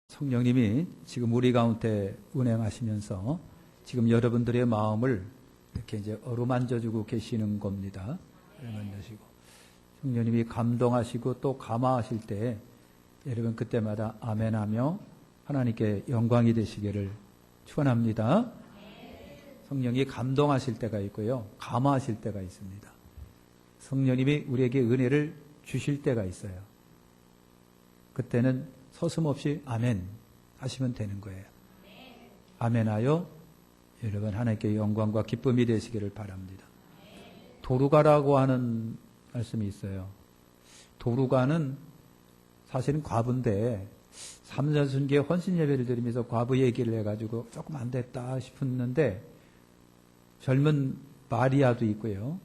성령님이 지금 우리 가운데 운행하시면서 지금 여러분들의 마음을 이렇게 이제 어루만져주고 계시는 겁니다. 어루만져주고. 성령님이 감동하시고 또 감화하실 때 여러분 그때마다 아멘하며 하나님께 영광이 되시기를 축원합니다. 성령이 감동하실 때가 있고요. 감화하실 때가 있습니다. 성령님이 우리에게 은혜를 주실 때가 있어요. 그때는 서슴없이 아멘 하시면 되는 거예요. 아멘하여 여러분 하나님께 영광과 기쁨이 되시기를 바랍니다. 도루가라고 하는 말씀이 있어요. 도루가는 사실은 과부인데 삼자순기에 헌신 예배를 드리면서 과부 얘기를 해가지고 조금 안 됐다 싶었는데 젊은 마리아도 있고요.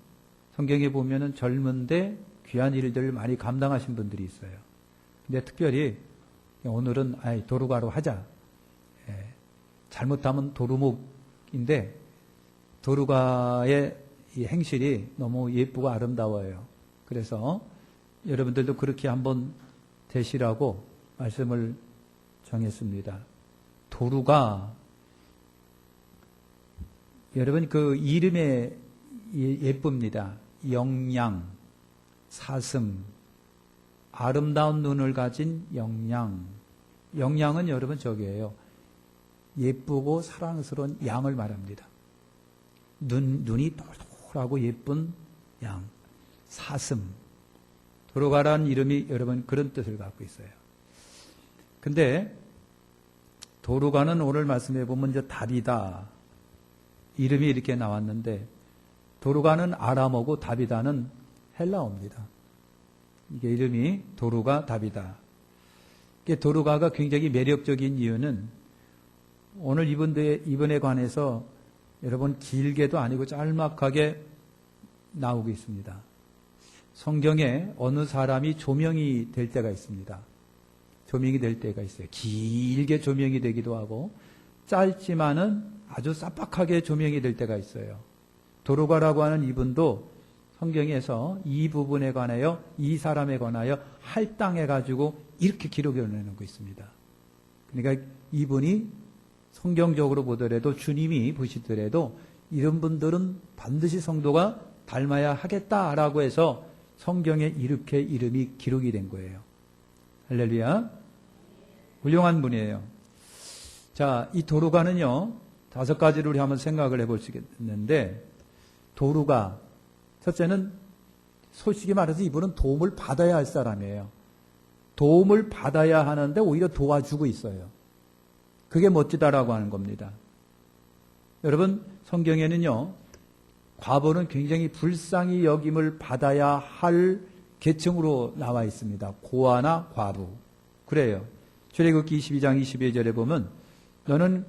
성경에 보면은 젊은데 귀한 일들을 많이 감당하신 분들이 있어요. 근데 특별히 오늘은 도루가로 하자. 잘못하면 도루묵인데 도루가의 이 행실이 너무 예쁘고 아름다워요. 그래서 여러분들도 그렇게 한번 되시라고 말씀을 정했습니다. 도루가 여러분 그 이름에 예쁩니다. 영양, 사슴, 아름다운 눈을 가진 영양. 영양은 여러분 저기예요. 예쁘고 사랑스러운 양을 말합니다. 눈이 똘똘하고 예쁜 양. 사슴. 도루가라는 이름이 여러분 그런 뜻을 갖고 있어요. 근데 도루가는 오늘 말씀해 보면 이제 다비다. 이름이 이렇게 나왔는데 도루가는 아람어고 다비다는 헬라어입니다. 이게 이름이 도루가 다비다. 도루가가 굉장히 매력적인 이유는 오늘 이번에 관해서 여러분 길게도 아니고 짤막하게 나오고 있습니다. 성경에 어느 사람이 조명이 될 때가 있습니다. 조명이 될 때가 있어요. 길게 조명이 되기도 하고 짧지만은 아주 싹박하게 조명이 될 때가 있어요. 도루가라고 하는 이분도 성경에서 이 부분에 관하여 이 사람에 관하여 할당해가지고 이렇게 기록을 내놓고 있습니다. 그러니까 이분이 성경적으로 보더라도 주님이 보시더라도 이런 분들은 반드시 성도가 닮아야 하겠다라고 해서 성경에 이렇게 이름이 기록이 된 거예요. 할렐루야. 훌륭한 분이에요. 자, 이 도루가는요 5가지를 우리 한번 생각을 해볼 수 있는데 도루가 첫째는 솔직히 말해서 이분은 도움을 받아야 할 사람이에요. 도움을 받아야 하는데 오히려 도와주고 있어요. 그게 멋지다라고 하는 겁니다. 여러분 성경에는요 과부는 굉장히 불쌍히 여김을 받아야 할 계층으로 나와 있습니다. 고아나 과부. 그래요. 출애굽기 22장 22절에 보면 너는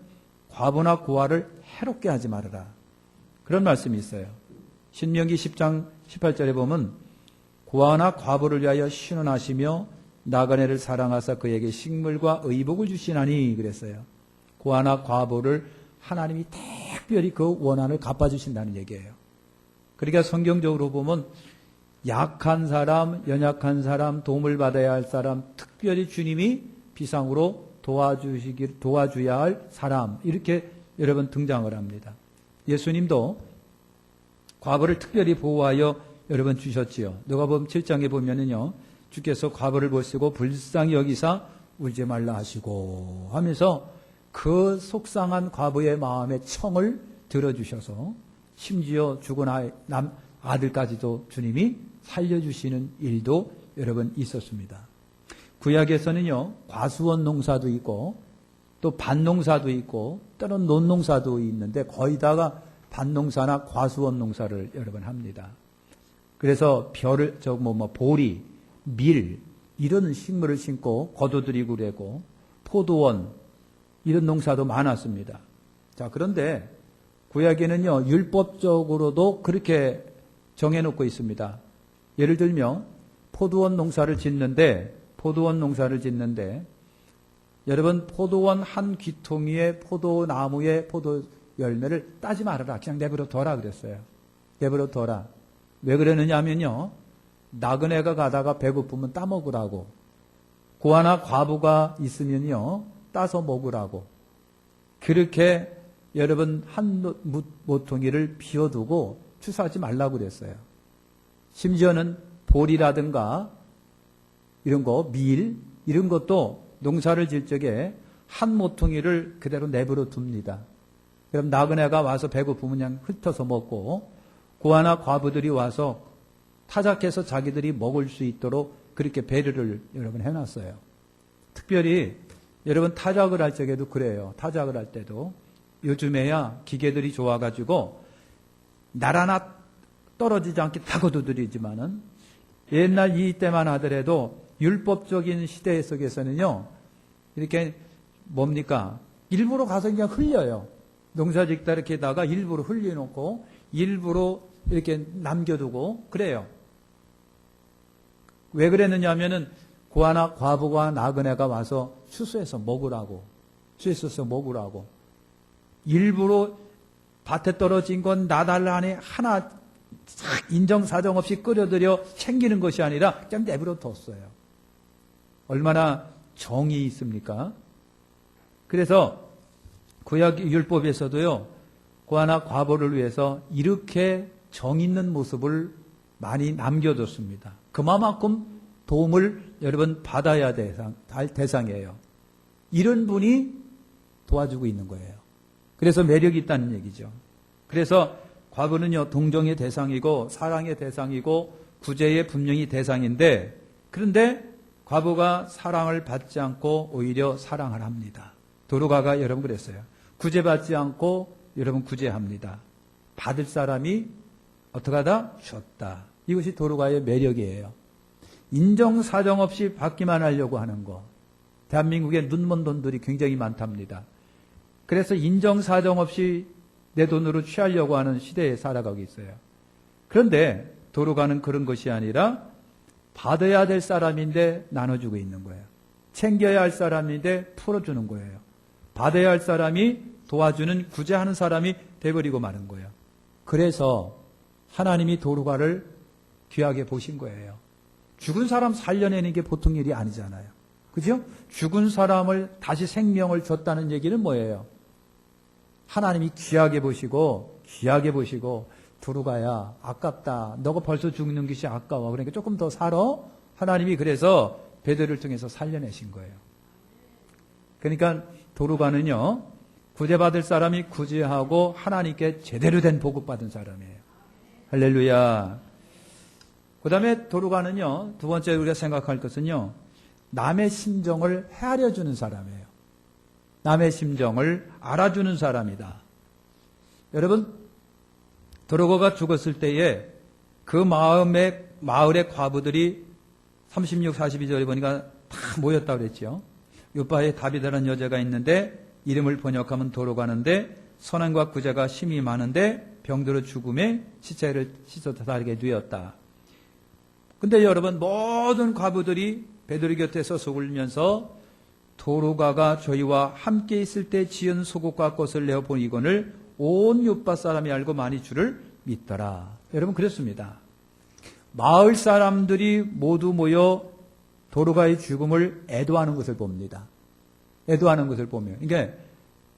과부나 고아를 해롭게 하지 말아라. 그런 말씀이 있어요. 신명기 10장 18절에 보면 고아나 과부를 위하여 신원하시며 나그네를 사랑하사 그에게 식물과 의복을 주시나니 그랬어요. 고아나 과부를 하나님이 특별히 그 원한을 갚아주신다는 얘기예요. 그러니까 성경적으로 보면 약한 사람, 연약한 사람, 도움을 받아야 할 사람, 특별히 주님이 비상으로 도와줘야 할 사람 이렇게 여러분 등장을 합니다. 예수님도 과부를 특별히 보호하여 여러분 주셨지요. 누가복음 7장에 보면은요, 주께서 과부를 보시고 불쌍히 여기사 울지 말라 하시고 하면서 그 속상한 과부의 마음의 청을 들어주셔서 심지어 죽은 아들까지도 주님이 살려주시는 일도 여러분 있었습니다. 구약에서는요, 과수원 농사도 있고 또 밭농사도 있고 때론 논농사도 있는데 거의 다가 밭농사나 과수원 농사를 여러분 합니다. 그래서 보리, 밀 이런 식물을 심고 거두들이고 그러고 포도원 이런 농사도 많았습니다. 자, 그런데 구약에는요 율법적으로도 그렇게 정해놓고 있습니다. 예를 들면 포도원 농사를 짓는데 여러분 포도원 한 귀퉁이에 포도나무에 포도 열매를 따지 말아라. 그냥 내버려 둬라 그랬어요. 내버려 둬라. 왜 그러느냐 하면요 나그네가 가다가 배고프면 따먹으라고 고아나 과부가 있으면요 따서 먹으라고. 그렇게 여러분 한 모퉁이를 비워두고 추수하지 말라고 그랬어요. 심지어는 보리라든가 이런 거, 밀 이런 것도 농사를 질 적에 한 모퉁이를 그대로 내버려 둡니다. 그럼 나그네가 와서 배고프면 그냥 흩어서 먹고 고아나 과부들이 와서 타작해서 자기들이 먹을 수 있도록 그렇게 배려를 여러분 해놨어요. 특별히 여러분 타작을 할 적에도 그래요. 타작을 할 때도 요즘에야 기계들이 좋아가지고 날 하나 떨어지지 않게 다 거두드리지만은 옛날 이때만 하더라도 율법적인 시대 속에서는요, 이렇게 뭡니까? 일부러 가서 그냥 흘려요. 농사 짓다 이렇게다가 일부러 흘려놓고 일부러 이렇게 남겨두고 그래요. 왜 그랬느냐 하면은 고아나 과부가 나그네가 와서 추수해서 먹으라고. 추수해서 먹으라고. 일부러 밭에 떨어진 건 나달라 안에 하나 인정사정 없이 끌어들여 챙기는 것이 아니라 그냥 내버려 뒀어요. 얼마나 정이 있습니까? 그래서 구약 율법에서도요, 고아나 과부를 위해서 이렇게 정 있는 모습을 많이 남겨뒀습니다. 그만큼 도움을 여러분 받아야 대상이에요. 이런 분이 도와주고 있는 거예요. 그래서 매력이 있다는 얘기죠. 그래서 과부는요, 동정의 대상이고 사랑의 대상이고 구제의 분명히 대상인데, 그런데 과부가 사랑을 받지 않고 오히려 사랑을 합니다. 도로가가 여러분 그랬어요. 구제받지 않고 여러분 구제합니다. 받을 사람이 어떻게 하다? 줬다. 이것이 도로가의 매력이에요. 인정사정 없이 받기만 하려고 하는 거. 대한민국에 눈먼 돈들이 굉장히 많답니다. 그래서 인정사정 없이 내 돈으로 취하려고 하는 시대에 살아가고 있어요. 그런데 도로가는 그런 것이 아니라 받아야 될 사람인데 나눠주고 있는 거예요. 챙겨야 할 사람인데 풀어주는 거예요. 받아야 할 사람이 도와주는 구제하는 사람이 돼버리고 마는 거예요. 그래서 하나님이 도로가를 귀하게 보신 거예요. 죽은 사람 살려내는 게 보통 일이 아니잖아요. 그죠? 죽은 사람을 다시 생명을 줬다는 얘기는 뭐예요? 하나님이 귀하게 보시고 도로가야 아깝다. 너가 벌써 죽는 것이 아까워. 그러니까 조금 더 살아. 하나님이 그래서 베드로를 통해서 살려내신 거예요. 그러니까 도로가는요, 구제받을 사람이 구제하고 하나님께 제대로 된 복을 받은 사람이에요. 할렐루야. 그 다음에 도로가는요, 두 번째 우리가 생각할 것은요, 남의 심정을 헤아려주는 사람이에요. 남의 심정을 알아주는 사람이다. 여러분, 도로가가 죽었을 때에 그 마을의 과부들이 36, 42절에 보니까 다 모였다고 그랬죠. 요바에 다비다라는 여자가 있는데 이름을 번역하면 도로가는데 선행과 구제가 심히 많은데 병들어 죽음에 시체를 씻어서 다르게 뉘었다. 근데 여러분, 모든 과부들이 베드로 곁에 서서 울면서 도로가가 저희와 함께 있을 때 지은 소곡과 꽃을 내어 보이거늘 온 요바 사람이 알고 많이 주를 믿더라. 여러분, 그랬습니다. 마을 사람들이 모두 모여 도로가의 죽음을 애도하는 것을 봅니다. 애도하는 것을 보면. 그러니까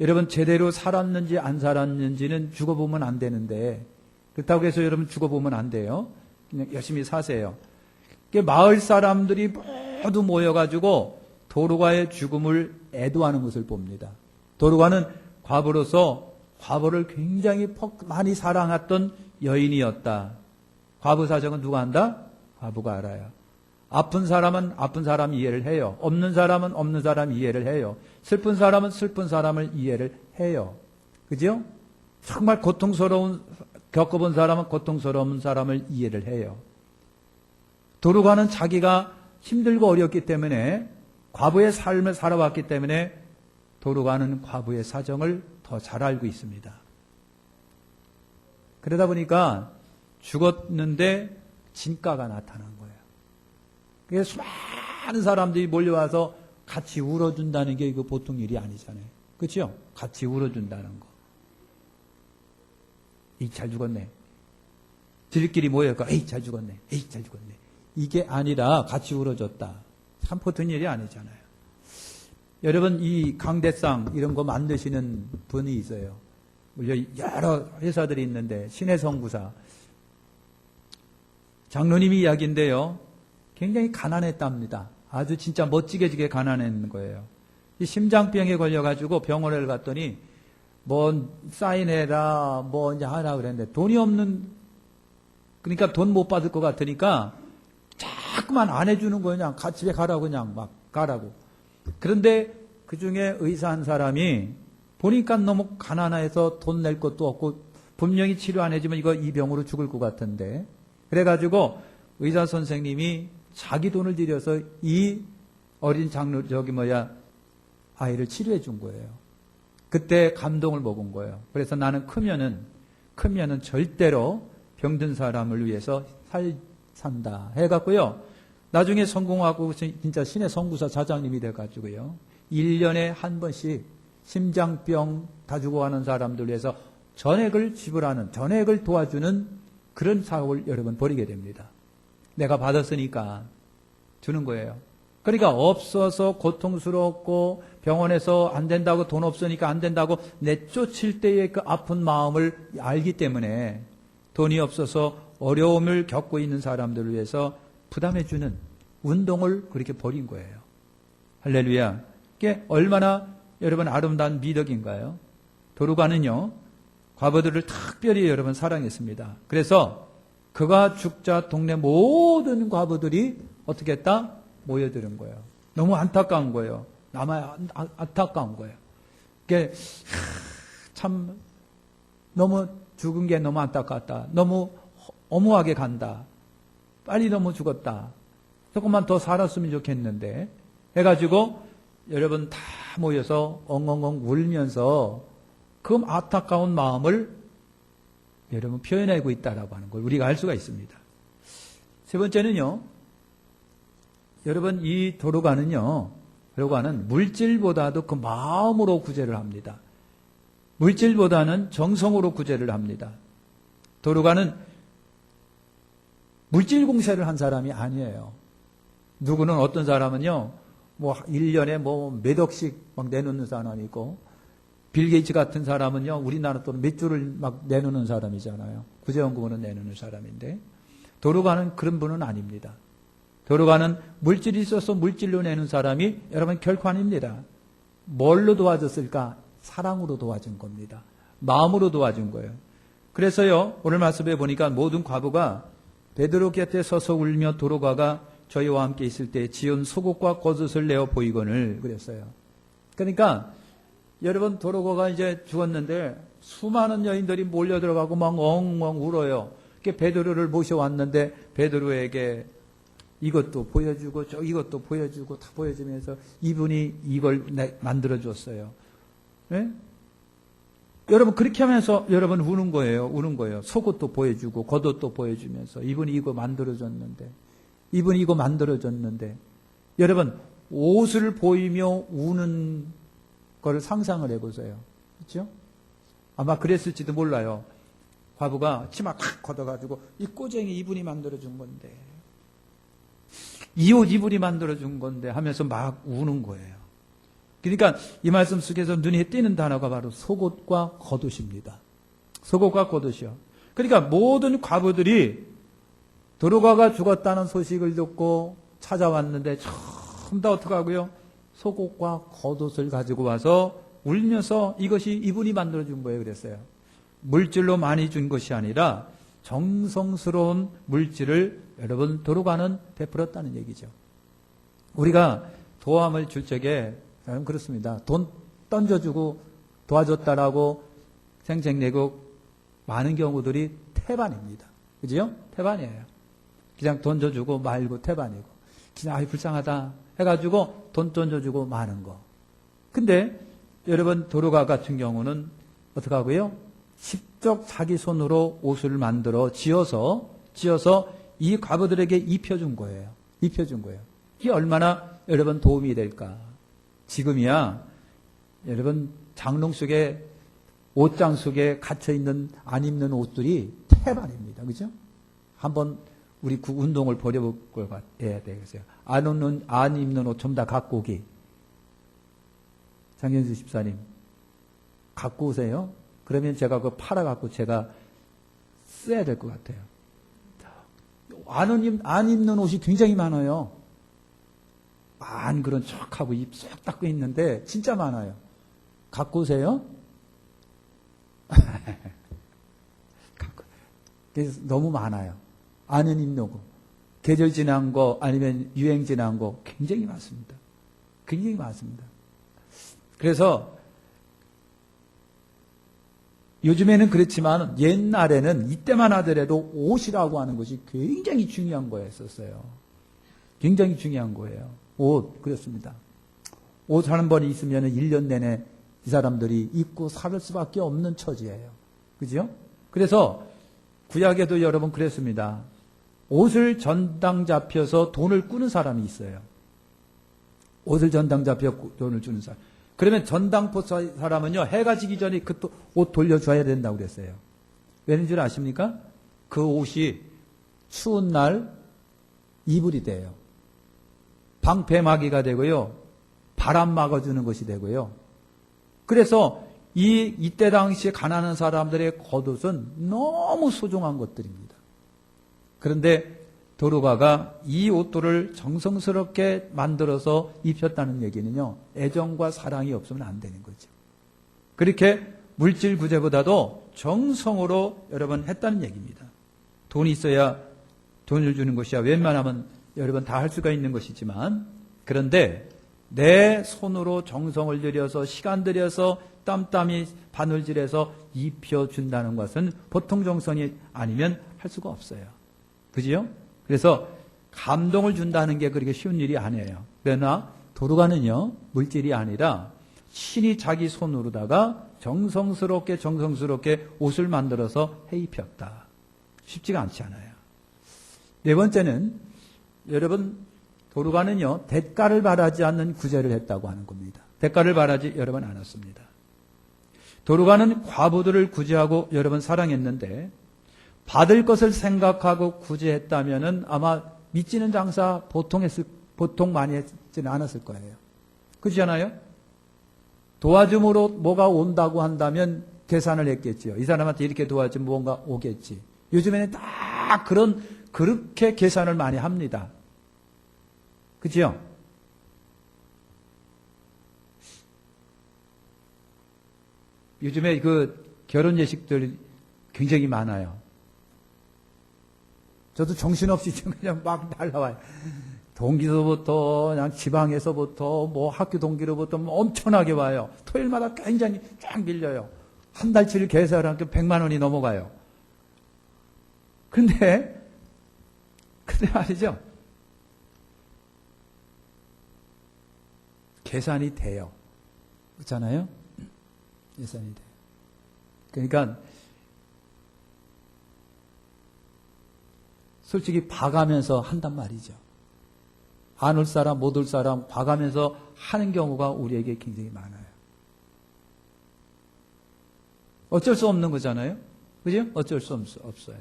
여러분, 제대로 살았는지 안 살았는지는 죽어보면 안 되는데, 그렇다고 해서 여러분 죽어보면 안 돼요. 그냥 열심히 사세요. 그러니까 마을 사람들이 모두 모여가지고 도로가의 죽음을 애도하는 것을 봅니다. 도로가는 과부로서 과부를 굉장히 많이 사랑했던 여인이었다. 과부 사정은 누가 안다? 과부가 알아요. 아픈 사람은 아픈 사람 이해를 해요. 없는 사람은 없는 사람 이해를 해요. 슬픈 사람은 슬픈 사람을 이해를 해요. 그죠? 정말 겪어본 사람은 고통스러운 사람을 이해를 해요. 도로가는 자기가 힘들고 어렵기 때문에 과부의 삶을 살아왔기 때문에 도로가는 과부의 사정을 더 잘 알고 있습니다. 그러다 보니까 죽었는데 진가가 나타난 거예요. 그래서 수많은 사람들이 몰려와서 같이 울어준다는 게 이거 보통 일이 아니잖아요. 그렇죠? 같이 울어준다는 거. 에이, 잘 죽었네. 들끼리 모여서 에이, 잘 죽었네. 에이, 잘 죽었네. 이게 아니라 같이 울어줬다. 참 보통 일이 아니잖아요. 여러분 이 강대상 이런 거 만드시는 분이 있어요. 물론 여러 회사들이 있는데 신해성구사 장로님이 이야기인데요. 굉장히 가난했답니다. 아주 진짜 멋지게 가난했는 거예요. 이 심장병에 걸려가지고 병원을 갔더니 뭐 사인해라 뭐 이제 하라 그랬는데 돈이 없는, 그러니까 돈 못 받을 것 같으니까 자꾸만 안 해주는 거예요. 그냥 집에 가라고 그냥 막 가라고. 그런데 그 중에 의사 한 사람이 보니까 너무 가난해서 돈 낼 것도 없고 분명히 치료 안 해주면 이거 이 병으로 죽을 것 같은데, 그래가지고 의사 선생님이 자기 돈을 들여서 이 어린 장로 아이를 치료해 준 거예요. 그때 감동을 먹은 거예요. 그래서 나는 크면은 절대로 병든 사람을 위해서 산다 해갖고요. 나중에 성공하고 진짜 신의 성구사 사장님이 돼가지고요. 1년에 한 번씩 심장병 다 죽어가는 사람들 위해서 전액을 지불하는, 전액을 도와주는 그런 사업을 여러분 벌이게 됩니다. 내가 받았으니까 주는 거예요. 그러니까 없어서 고통스럽고 병원에서 안 된다고, 돈 없으니까 안 된다고 내쫓을 때의 그 아픈 마음을 알기 때문에 돈이 없어서 어려움을 겪고 있는 사람들을 위해서 부담해주는 운동을 그렇게 벌인 거예요. 할렐루야. 이게 얼마나 여러분 아름다운 미덕인가요? 도루가는요, 과부들을 특별히 여러분 사랑했습니다. 그래서 그가 죽자 동네 모든 과부들이 어떻게 했다? 모여드는 거예요. 너무 안타까운 거예요. 남아야 안타까운 거예요. 이게 참 너무 죽은 게 너무 안타깝다. 너무 엄무하게 간다. 빨리 너무 죽었다. 조금만 더 살았으면 좋겠는데 해가지고 여러분 다 모여서 엉엉엉 울면서 그 안타까운 마음을 여러분 표현하고 있다라고 하는 걸 우리가 알 수가 있습니다. 세 번째는요, 여러분 이 도루가는 물질보다도 그 마음으로 구제를 합니다. 물질보다는 정성으로 구제를 합니다. 도루가는 물질 공세를 한 사람이 아니에요. 누구는 어떤 사람은요, 뭐 1년에 뭐 몇 억씩 막 내놓는 사람이고, 빌 게이츠 같은 사람은요, 우리나라 돈은 몇 주를 막 내놓는 사람이잖아요. 구제연금으로 내놓는 사람인데, 도루가는 그런 분은 아닙니다. 도루가는 물질이 있어서 물질로 내는 사람이 여러분 결코 아닙니다. 뭘로 도와줬을까? 사랑으로 도와준 겁니다. 마음으로 도와준 거예요. 그래서요, 오늘 말씀에 보니까 모든 과부가 베드로 곁에 서서 울며 도루가가 저희와 함께 있을 때 지은 속옷과 겉옷을 내어 보이거늘 그랬어요. 그러니까 여러분 도루가가 이제 죽었는데 수많은 여인들이 몰려 들어가고 막 엉엉 울어요. 베드로를 모셔왔는데 베드로에게 이것도 보여주고 이것도 보여주고 다 보여주면서 이분이 이걸 만들어 줬어요. 네? 여러분 그렇게 하면서 여러분 우는 거예요. 속옷도 보여주고 겉옷도 보여주면서 이분이 이거 만들어줬는데, 이분이 이거 만들어줬는데, 여러분 옷을 보이며 우는 걸 상상을 해보세요. 그렇죠? 아마 그랬을지도 몰라요. 과부가 치마 탁 걷어가지고 이 꼬쟁이 이분이 만들어준 건데, 이 옷 이분이 만들어준 건데 하면서 막 우는 거예요. 그러니까 이 말씀 속에서 눈에 띄는 단어가 바로 속옷과 겉옷입니다. 속옷과 겉옷이요. 그러니까 모든 과부들이 도루가가 죽었다는 소식을 듣고 찾아왔는데 처음 다 어떻게 하고요? 속옷과 겉옷을 가지고 와서 울면서 이것이 이분이 만들어준 거예요. 그랬어요. 물질로 많이 준 것이 아니라 정성스러운 물질을 여러분 도루가는 베풀었다는 얘기죠. 우리가 도움을 줄 적에 여러분 그렇습니다. 돈 던져주고 도와줬다라고 생색내고 많은 경우들이 태반입니다. 그죠? 태반이에요. 그냥 던져주고 말고 태반이고, 그냥 아이 불쌍하다 해가지고 돈 던져주고 마는 거. 근데 여러분 도루가 같은 경우는 어떻게 하고요? 직접 자기 손으로 옷을 만들어 지어서 이 과부들에게 입혀준 거예요. 입혀준 거예요. 이게 얼마나 여러분 도움이 될까? 지금이야 여러분 장롱 속에, 옷장 속에 갇혀있는 안 입는 옷들이 태반입니다. 그죠? 한번 우리 그 운동을 벌여볼 것 같아야 되겠어요. 안 입는 옷 좀 다 갖고 오기. 장현수 집사님, 갖고 오세요. 그러면 제가 그거 팔아갖고 제가 써야 될 것 같아요. 안 입는 옷이 굉장히 많아요. 안 그런 척하고 입 쏙 닦고 있는데 진짜 많아요. 갖고 오세요. 그래서 너무 많아요. 안 입는 거. 계절 지난 거 아니면 유행 지난 거 굉장히 많습니다. 굉장히 많습니다. 그래서 요즘에는 그렇지만 옛날에는 이때만 하더라도 옷이라고 하는 것이 굉장히 중요한 거였었어요. 굉장히 중요한 거예요. 옷, 그렇습니다. 옷 한 번 있으면 1년 내내 이 사람들이 입고 살 수밖에 없는 처지예요. 그죠? 그래서 구약에도 여러분 그랬습니다. 옷을 전당 잡혀서 돈을 꾸는 사람이 있어요. 옷을 전당 잡혀 돈을 주는 사람. 그러면 전당포 사람은요, 해가 지기 전에 그 옷 돌려줘야 된다고 그랬어요. 왜는 줄 아십니까? 그 옷이 추운 날 이불이 돼요. 방패막이가 되고요. 바람 막아주는 것이 되고요. 그래서 이때 당시에 가난한 사람들의 겉옷은 너무 소중한 것들입니다. 그런데 도르가가 이 옷들을 정성스럽게 만들어서 입혔다는 얘기는요, 애정과 사랑이 없으면 안 되는 거죠. 그렇게 물질 구제보다도 정성으로 여러분 했다는 얘기입니다. 돈이 있어야 돈을 주는 것이야 웬만하면 여러분 다 할 수가 있는 것이지만, 그런데 내 손으로 정성을 들여서 시간 들여서 땀땀이 바늘질해서 입혀준다는 것은 보통 정성이 아니면 할 수가 없어요. 그지요? 그래서 감동을 준다는 게 그렇게 쉬운 일이 아니에요. 그러나 도르가는요, 물질이 아니라 신이 자기 손으로다가 정성스럽게 옷을 만들어서 해 입혔다. 쉽지가 않지 않아요. 네 번째는 여러분, 도르가는요, 대가를 바라지 않는 구제를 했다고 하는 겁니다. 대가를 바라지 여러분 않았습니다. 도르가는 과부들을 구제하고 여러분 사랑했는데, 받을 것을 생각하고 구제했다면은 아마 믿지는 장사 보통 많이 했지는 않았을 거예요. 그렇잖아요? 도와줌으로 뭐가 온다고 한다면 계산을 했겠지요. 이 사람한테 이렇게 도와주면 뭔가 오겠지. 요즘에는 다 그렇게 계산을 많이 합니다. 그죠? 요즘에 그 결혼 예식들 굉장히 많아요. 저도 정신없이 그냥 막 날라와요. 동기서부터, 그냥 지방에서부터, 뭐 학교 동기로부터 엄청나게 와요. 토요일마다 굉장히 쫙 밀려요. 한 달치를 계산하니까 100만 원이 넘어가요. 근데 말이죠. 계산이 돼요. 그렇잖아요? 계산이 돼요. 그러니까, 솔직히 봐가면서 한단 말이죠. 안 올 사람, 못 올 사람 봐가면서 하는 경우가 우리에게 굉장히 많아요. 어쩔 수 없는 거잖아요. 그죠? 어쩔 수 없어요.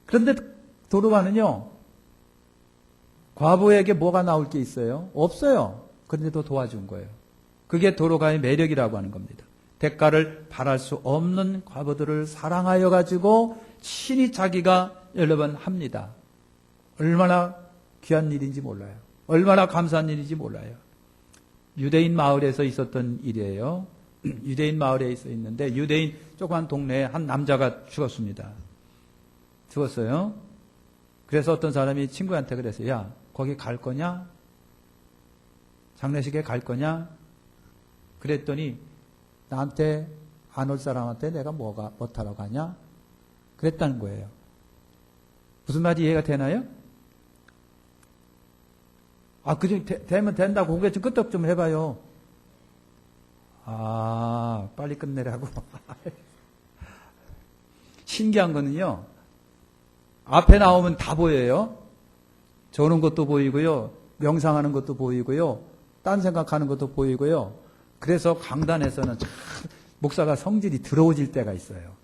그런데 도르가는요, 과부에게 뭐가 나올 게 있어요? 없어요. 그런데도 도와준 거예요. 그게 도르가의 매력이라고 하는 겁니다. 대가를 바랄 수 없는 과부들을 사랑하여 가지고 신이 자기가 여러 번 합니다. 얼마나 귀한 일인지 몰라요. 얼마나 감사한 일인지 몰라요. 유대인 마을에서 있었던 일이에요. 유대인 마을에 있었는데 유대인 조그만 동네에 한 남자가 죽었습니다. 죽었어요. 그래서 어떤 사람이 친구한테 그랬어요. 야, 거기 갈 거냐? 장례식에 갈 거냐? 그랬더니 나한테 안 올 사람한테 내가 뭐하러 가냐? 그랬다는 거예요. 무슨 말이 이해가 되나요? 되면 된다고 고개 좀 끄덕 좀 해봐요. 빨리 끝내라고. 신기한 거는요, 앞에 나오면 다 보여요. 저는 것도 보이고요, 명상하는 것도 보이고요, 딴 생각하는 것도 보이고요. 그래서 강단에서는 참 목사가 성질이 더러워질 때가 있어요.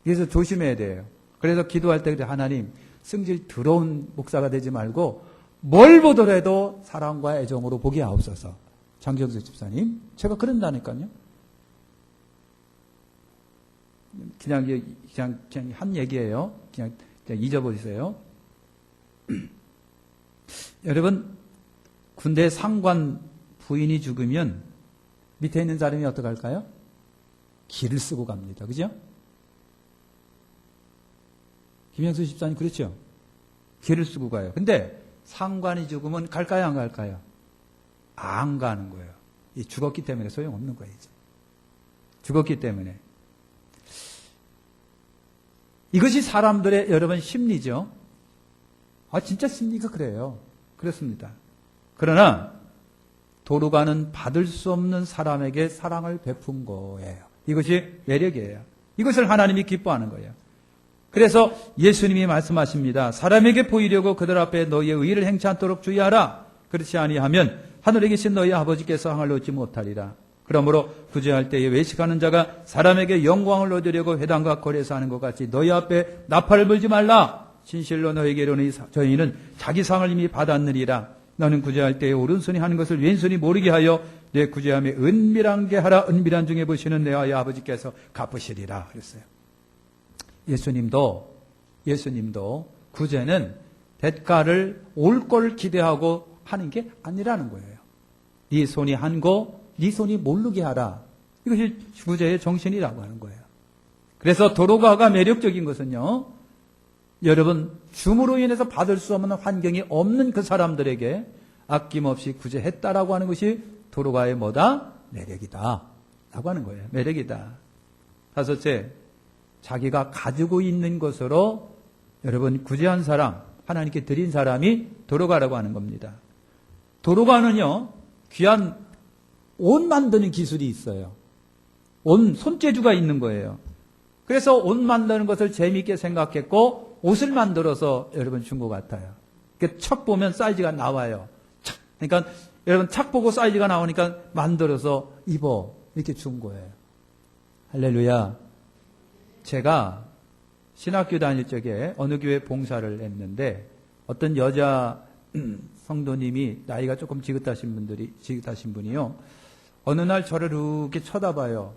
그래서 조심해야 돼요. 그래서 기도할 때 하나님, 성질 더러운 목사가 되지 말고 뭘 보더라도 사랑과 애정으로 보게 하옵소서. 장정수 집사님. 제가 그런다니까요. 그냥 한 얘기예요. 그냥 잊어버리세요. 여러분, 군대 상관 부인이 죽으면 밑에 있는 사람이 어떡할까요? 길을 쓰고 갑니다. 그죠? 김영수 집사님 그렇죠? 길을 쓰고 가요. 근데 상관이 죽으면 갈까요? 안 갈까요? 안 가는 거예요. 죽었기 때문에 소용없는 거예요. 이제. 죽었기 때문에. 이것이 사람들의 여러분 심리죠. 진짜 심리가 그래요. 그렇습니다. 그러나 도로가는 받을 수 없는 사람에게 사랑을 베푼 거예요. 이것이 매력이에요. 이것을 하나님이 기뻐하는 거예요. 그래서 예수님이 말씀하십니다. 사람에게 보이려고 그들 앞에 너희의 의를 행치 않도록 주의하라. 그렇지 아니하면 하늘에 계신 너희 아버지께서 상을 얻지 못하리라. 그러므로 구제할 때에 외식하는 자가 사람에게 영광을 얻으려고 회당과 거리에서 하는 것 같이 너희 앞에 나팔을 불지 말라. 진실로 너희에게 이르노니 저희는 자기 상을 이미 받았느니라. 너는 구제할 때에 오른손이 하는 것을 왼손이 모르게 하여 내 구제함에 은밀한 게 하라. 은밀한 중에 보시는 내 아버지께서 갚으시리라. 그랬어요. 예수님도 구제는 대가를 올 걸 기대하고 하는 게 아니라는 거예요. 네 손이 한 거, 네 손이 모르게 하라. 이것이 구제의 정신이라고 하는 거예요. 그래서 도로가가 매력적인 것은요, 여러분, 줌으로 인해서 받을 수 없는 환경이 없는 그 사람들에게 아낌없이 구제했다라고 하는 것이 도로가의 뭐다? 매력이다. 라고 하는 거예요. 매력이다. 다섯째, 자기가 가지고 있는 것으로 여러분 구제한 사람, 하나님께 드린 사람이 도로가라고 하는 겁니다. 도로가는요, 귀한 옷 만드는 기술이 있어요. 손재주가 있는 거예요. 그래서 옷 만드는 것을 재미있게 생각했고 옷을 만들어서 여러분 준 것 같아요. 척 보면 사이즈가 나와요. 그러니까 여러분 착 보고 사이즈가 나오니까 만들어서 입어 이렇게 준 거예요. 할렐루야. 제가 신학교 다닐 적에 어느 교회 봉사를 했는데 어떤 여자 성도님이 나이가 조금 지긋하신 분이요. 어느 날 저를 이렇게 쳐다봐요.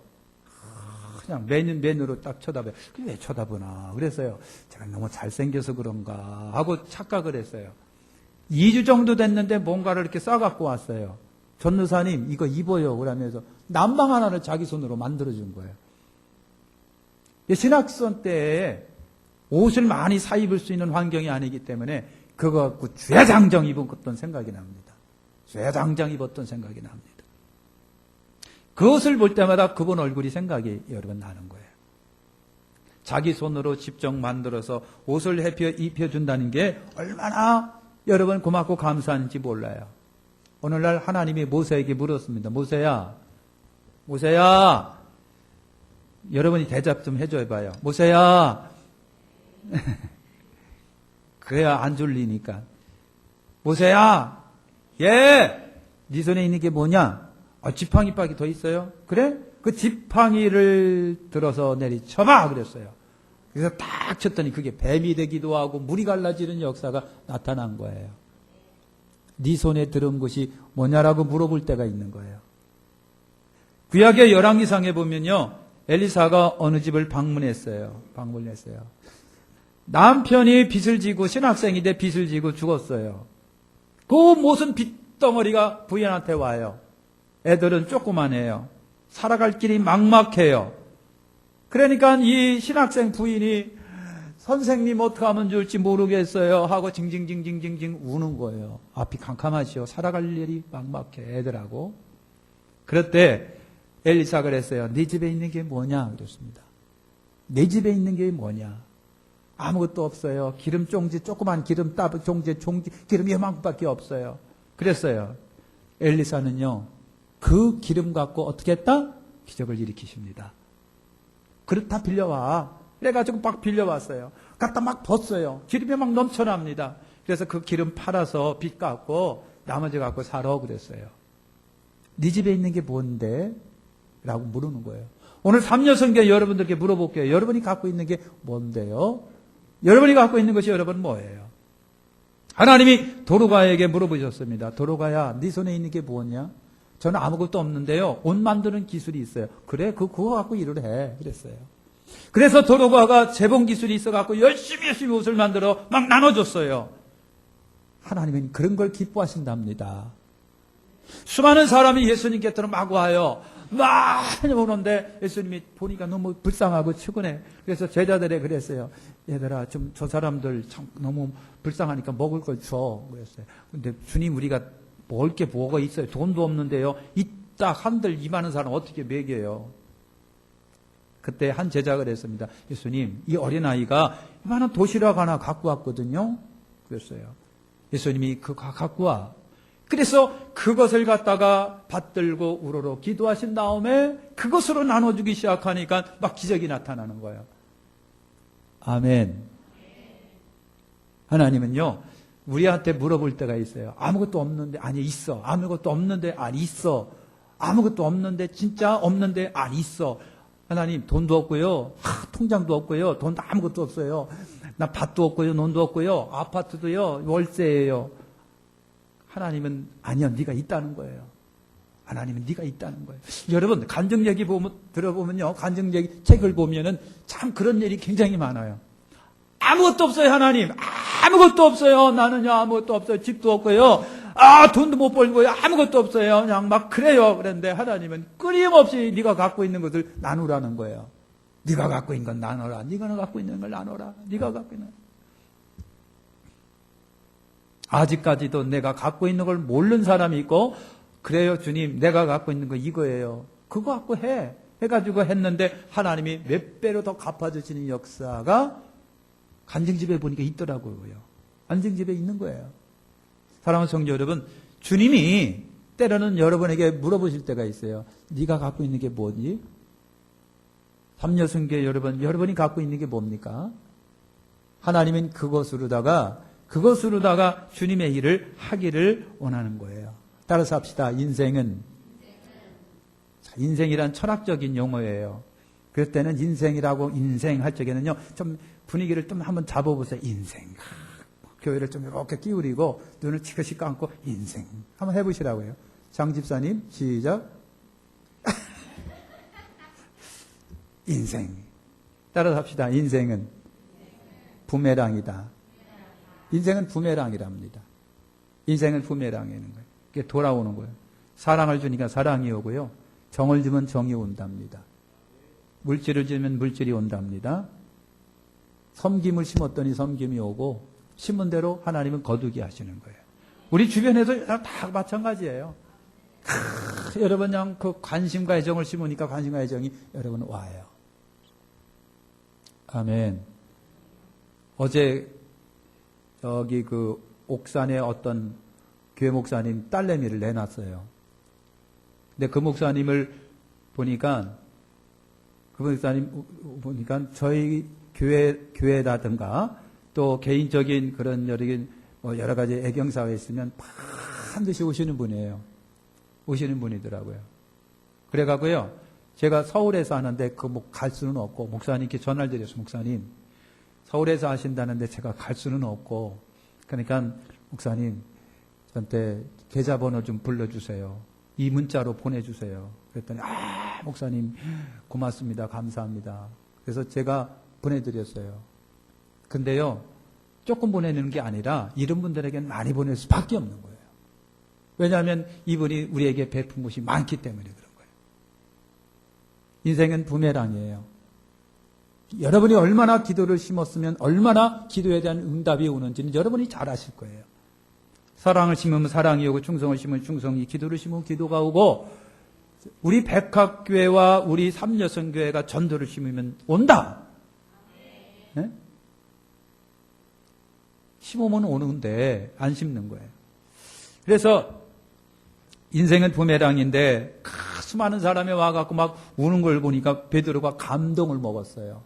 그냥 맨으로 딱 쳐다봐요. 왜 쳐다보나 그랬어요. 제가 너무 잘생겨서 그런가 하고 착각을 했어요. 2주 정도 됐는데 뭔가를 이렇게 싸갖고 왔어요. 전도사님 이거 입어요 그러면서 난방 하나를 자기 손으로 만들어준 거예요. 신학생 때에 옷을 많이 사 입을 수 있는 환경이 아니기 때문에 그거 갖고 주야장정 입었던 생각이 납니다. 주야장정 입었던 생각이 납니다. 그것을 볼 때마다 그분 얼굴이 생각이 여러분 나는 거예요. 자기 손으로 직접 만들어서 옷을 입혀준다는 게 얼마나 여러분 고맙고 감사한지 몰라요. 오늘날 하나님이 모세에게 물었습니다. 모세야 여러분이 대답 좀 해줘봐요. 모세야 그래야 안 졸리니까. 모세야 네 손에 있는 게 뭐냐? 지팡이밖에 더 있어요? 그래? 그 지팡이를 들어서 내리쳐봐 그랬어요. 그래서 딱 쳤더니 그게 뱀이 되기도 하고 물이 갈라지는 역사가 나타난 거예요. 네 손에 들은 것이 뭐냐라고 물어볼 때가 있는 거예요. 구약의 열왕기상에 보면요, 엘리사가 어느 집을 방문했어요. 남편이 빚을 지고 신학생인데 빚을 지고 죽었어요. 그 무슨 빚덩어리가 부인한테 와요. 애들은 조그만해요. 살아갈 길이 막막해요. 그러니까 이 신학생 부인이 선생님 어떻게 하면 좋을지 모르겠어요 하고 징징징징징징 우는 거예요. 앞이 캄캄하지요. 살아갈 일이 막막해 애들하고. 그럴 때 엘리사가 그랬어요. 네 집에 있는 게 뭐냐 그랬습니다. 내 집에 있는 게 뭐냐. 아무것도 없어요. 기름 종지 조그만 기름 종지 기름이 요만큼밖에 없어요. 그랬어요. 엘리사는요. 그 기름 갖고 어떻게 했다? 기적을 일으키십니다. 그릇 다 빌려와. 그래가지고 막 빌려왔어요. 갖다 막 붓어요. 기름이 막 넘쳐납니다. 그래서 그 기름 팔아서 빚 갚고 나머지 갖고 살아 그랬어요. 네 집에 있는 게 뭔데? 라고 물으는 거예요. 오늘 3년 성경 여러분들께 물어볼게요. 여러분이 갖고 있는 게 뭔데요? 여러분이 갖고 있는 것이 여러분 뭐예요? 하나님이 도로가에게 물어보셨습니다. 도로가야 네 손에 있는 게 뭐냐? 저는 아무것도 없는데요. 옷 만드는 기술이 있어요. 그래, 그거 갖고 일을 해. 그랬어요. 그래서 도로가가 재봉 기술이 있어갖고 열심히 옷을 만들어 막 나눠줬어요. 하나님은 그런 걸 기뻐하신답니다. 수많은 사람이 예수님께 막 와요. 많이 오는데 예수님이 보니까 너무 불쌍하고 측은해. 그래서 제자들에 그랬어요. 얘들아, 좀 저 사람들 참 너무 불쌍하니까 먹을 걸 줘. 그랬어요. 근데 주님, 우리가 먹을 게 뭐가 있어요? 돈도 없는데요. 이따 한들 이만한 사람 어떻게 먹여요? 그때 한 제자가 그랬습니다. 예수님, 이 어린아이가 이만한 도시락 하나 갖고 왔거든요. 그랬어요. 예수님이 그거 갖고 와. 그래서 그것을 갖다가 받들고 우러러 기도하신 다음에 그것으로 나눠주기 시작하니까 막 기적이 나타나는 거예요. 아멘. 하나님은요, 우리한테 물어볼 때가 있어요. 아무것도 없는데, 아니, 있어. 아무것도 없는데, 아니, 있어. 아무것도 없는데, 진짜 없는데, 아니, 있어. 하나님, 돈도 없고요. 통장도 없고요. 돈도 아무것도 없어요. 나 밭도 없고요. 논도 없고요. 아파트도요. 월세예요. 하나님은 아니요, 네가 있다는 거예요. 하나님은 네가 있다는 거예요. 여러분, 간증 얘기 들어보면요, 간증 얘기 책을 보면은 참 그런 일이 굉장히 많아요. 아무것도 없어요, 하나님. 아무것도 없어요. 나는요, 아무것도 없어요. 집도 없고요. 돈도 못 벌고요. 아무것도 없어요. 그냥 막 그래요. 그런데 하나님은 끊임없이 네가 갖고 있는 것을 나누라는 거예요. 네가 갖고 있는 건 나눠라. 네가 갖고 있는 걸 나눠라. 네가 갖고 있는 걸. 아직까지도 내가 갖고 있는 걸 모르는 사람이 있고, 그래요, 주님, 내가 갖고 있는 거 이거예요. 그거 갖고 해가지고 했는데 하나님이 몇 배로 더 갚아주시는 역사가 간증집에 보니까 있더라고요. 간증집에 있는 거예요. 사랑하는 성도 여러분, 주님이 때로는 여러분에게 물어보실 때가 있어요. 네가 갖고 있는 게 뭐니? 삼여승계 여러분이 갖고 있는 게 뭡니까? 하나님은 그것으로다가 주님의 일을 하기를 원하는 거예요. 따라서 합시다. 인생이란 철학적인 용어예요. 그럴 때는 인생이라고 인생할 적에는요, 좀 분위기를 좀 한번 잡아보세요. 인생. 교회를 좀 이렇게 끼우리고 눈을 치그시 감고 인생. 한번 해보시라고요. 장 집사님, 시작. 인생. 따라서 합시다. 인생은 부메랑이다. 인생은 부메랑이랍니다. 인생은 부메랑이라는 거예요. 그게 돌아오는 거예요. 사랑을 주니까 사랑이 오고요. 정을 주면 정이 온답니다. 물질을 주면 물질이 온답니다. 섬김을 심었더니 섬김이 오고, 심은 대로 하나님은 거두게 하시는 거예요. 우리 주변에도 다 마찬가지예요. 여러분, 그냥 그 관심과 애정을 심으니까 관심과 애정이 여러분 와요. 아멘. 어제 여기 그 옥산에 어떤 교회 목사님 딸내미를 내놨어요. 근데 그 목사님을 보니까 저희 교회라든가 또 개인적인 그런 여러 가지 애경사가 있으면 반드시 오시는 분이에요. 오시는 분이더라고요. 그래가고요, 제가 서울에서 하는데 갈 수는 없고, 목사님께 전화를 드렸어요. 목사님, 서울에서 하신다는데 제가 갈 수는 없고, 그러니까 목사님, 저한테 계좌번호 좀 불러주세요. 이 문자로 보내주세요. 그랬더니, 목사님, 고맙습니다. 감사합니다. 그래서 제가 보내드렸어요. 근데요, 조금 보내는 게 아니라 이런 분들에게는 많이 보낼 수밖에 없는 거예요. 왜냐하면 이분이 우리에게 베푼 것이 많기 때문에 그런 거예요. 인생은 부메랑이에요. 여러분이 얼마나 기도를 심었으면 얼마나 기도에 대한 응답이 오는지는 여러분이 잘 아실 거예요. 사랑을 심으면 사랑이 오고, 충성을 심으면 충성이, 기도를 심으면 기도가 오고, 우리 백합교회와 우리 삼여성교회가 전도를 심으면 온다. 네? 심으면 오는데 안 심는 거예요. 그래서 인생은 부메랑인데 수많은 사람이 와갖고 막 우는 걸 보니까 베드로가 감동을 먹었어요.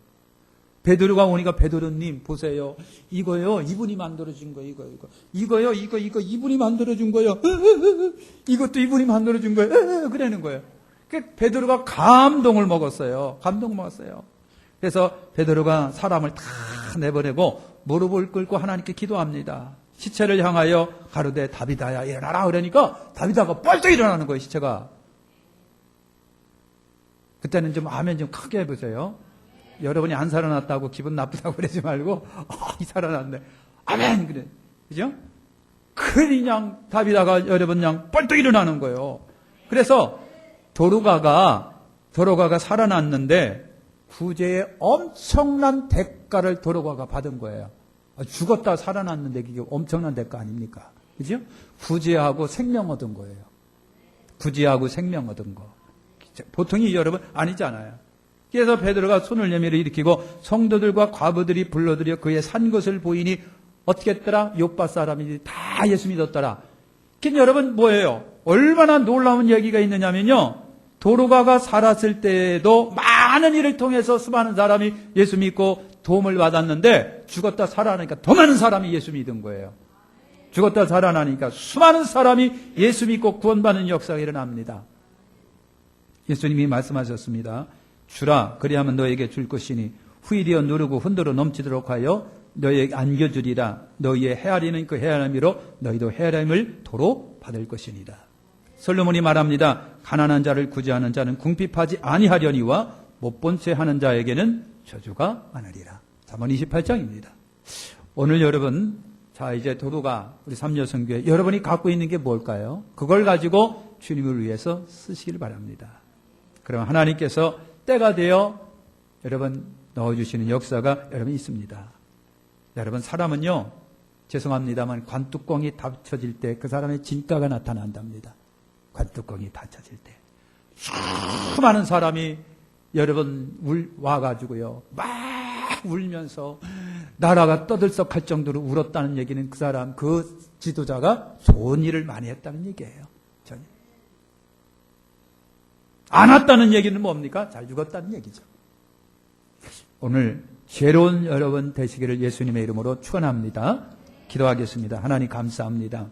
베드로가 오니까, 베드로님 보세요. 이거요, 이분이 만들어준 거예요. 이거요, 이거 이분이 만들어준 거예요. 이것도 이분이 만들어준 거예요. 그러는 거예요. 베드로가 감동을 먹었어요. 감동 먹었어요. 그래서 베드로가 사람을 다 내보내고 무릎을 꿇고 하나님께 기도합니다. 시체를 향하여 가로되 다비다야 일어나라 그러니까 다비다가 벌떡 일어나는 거예요. 시체가. 그때는 좀 아멘 좀 크게 해보세요. 여러분이 안 살아났다고 기분 나쁘다고 그러지 말고 살아났네. 아멘 그래. 그죠? 그냥 다비다가 여러분 그냥 벌떡 일어나는 거예요. 그래서 도로가가 살아났는데 구제의 엄청난 대가를 도로가가 받은 거예요. 죽었다 살아났는데 그게 엄청난 대가 아닙니까? 그죠? 구제하고 생명 얻은 거예요. 구제하고 생명 얻은 거. 보통이 여러분 아니잖아요. 그래서 베드로가 손을 내밀어 일으키고 성도들과 과부들이 불러들여 그의 산 것을 보이니 어떻게 했더라? 요파 사람이 다 예수 믿었더라. 그러니까 여러분 뭐예요? 얼마나 놀라운 얘기가 있느냐면요. 도로가가 살았을 때에도 많은 일을 통해서 수많은 사람이 예수 믿고 도움을 받았는데 죽었다 살아나니까 더 많은 사람이 예수 믿은 거예요. 죽었다 살아나니까 수많은 사람이 예수 믿고 구원받는 역사가 일어납니다. 예수님이 말씀하셨습니다. 주라 그리하면 너에게 줄 것이니 후일이여 누르고 흔들어 넘치도록 하여 너에게 안겨주리라. 너희의 헤아리는 그 헤아림으로 너희도 헤아림을 도로 받을 것이니라. 솔로몬이 말합니다. 가난한 자를 구제하는 자는 궁핍하지 아니하려니와 못본 채 하는 자에게는 저주가 많으리라. 잠언 28장입니다. 오늘 여러분 자 이제 도로가 우리 삼여성교회 여러분이 갖고 있는 게 뭘까요? 그걸 가지고 주님을 위해서 쓰시길 바랍니다. 그럼 하나님께서 때가 되어 여러분 넣어주시는 역사가 여러분 있습니다. 여러분 사람은요 죄송합니다만 관뚜껑이 닫혀질 때 그 사람의 진가가 나타난답니다. 관뚜껑이 닫혀질 때 수많은 사람이 여러분 와가지고요 막 울면서 나라가 떠들썩할 정도로 울었다는 얘기는 그 사람 그 지도자가 좋은 일을 많이 했다는 얘기예요. 전혀. 안 왔다는 얘기는 뭡니까? 잘 죽었다는 얘기죠. 오늘 죄로운 여러분 되시기를 예수님의 이름으로 축원합니다. 기도하겠습니다. 하나님 감사합니다.